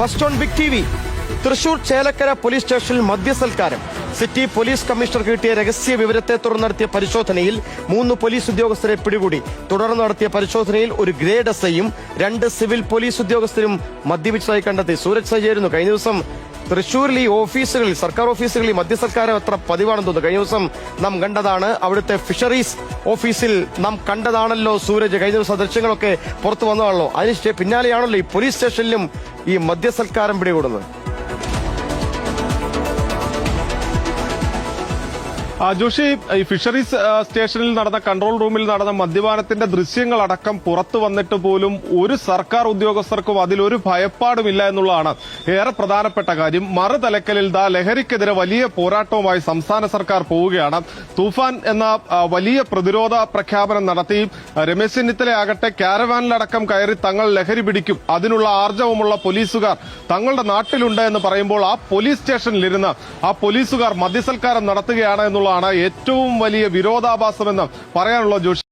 First on big TV. Thrissur Chelakkara police സ്റ്റേഷനിൽ മദ്യസൽക്കാരം. City police കമ്മീഷണർക്ക് കിട്ടിയ രഹസ്യ വിവരത്തെ തുടർന്ന് നടത്തിയ പരിശോധനയിൽ 3 പോലീസ് ഉദ്യോഗസ്ഥരെ പിടികൂടി. തുടർന്ന് നടത്തിയ പരിശോധനയിൽ ഒരു ഗ്രേഡ് എസ്ഐയും 2 സിവിൽ പോലീസ് ഉദ്യോഗസ്ഥരും മദ്യപിച്ചതായി കണ്ടെത്തി. സൂരജ് സജയായിരുന്നു. കഴിഞ്ഞ ദിവസം തൃശൂരിൽ ഈ ഓഫീസുകളിൽ, സർക്കാർ ഓഫീസുകളിൽ മദ്യസൽക്കാരം എത്ര പതിവാണെന്ന് തോന്നുന്നു. കഴിഞ്ഞ ദിവസം നാം കണ്ടതാണ്. അവിടുത്തെ ഫിഷറീസ് ഓഫീസിൽ നാം കണ്ടതാണല്ലോ സൂരജ്. കഴിഞ്ഞ ദിവസം ദൃശ്യങ്ങളൊക്കെ പുറത്തു വന്നതാണല്ലോ. അതിന് പിന്നാലെയാണല്ലോ ഈ പോലീസ് സ്റ്റേഷനിലും ഈ മദ്യസൽക്കാരം പിടികൂടുന്നത്. ജോഷി, ഈ ഫിഷറീസ് സ്റ്റേഷനിൽ നടന്ന കൺട്രോൾ റൂമിൽ നടന്ന മദ്യപാനത്തിന്റെ ദൃശ്യങ്ങളടക്കം പുറത്തു വന്നിട്ട് പോലും ഒരു സർക്കാർ ഉദ്യോഗസ്ഥർക്കും അതിലൊരു ഭയപ്പാടുമില്ല എന്നുള്ളതാണ് ഏറെ പ്രധാനപ്പെട്ട കാര്യം. മറുതലക്കലിൽ ലഹരിക്കെതിരെ വലിയ പോരാട്ടവുമായി സംസ്ഥാന സർക്കാർ പോവുകയാണ്. തൂഫാൻ എന്ന വലിയ പ്രതിരോധ പ്രഖ്യാപനം നടത്തി. രമേശ് ചെന്നിത്തലയാകട്ടെ കാരവാനിലടക്കം കയറി തങ്ങൾ ലഹരി പിടിക്കും, അതിനുള്ള ആർജവമുള്ള പോലീസുകാർ തങ്ങളുടെ നാട്ടിലുണ്ട് എന്ന് പറയുമ്പോൾ ആ പോലീസ് സ്റ്റേഷനിലിരുന്ന് ആ പോലീസുകാർ മദ്യസൽക്കാരം നടത്തുകയാണ് എന്നുള്ള ഏറ്റവും വലിയ വിരോധാഭാസമെന്ന് പറയാനുള്ള ജോഷി.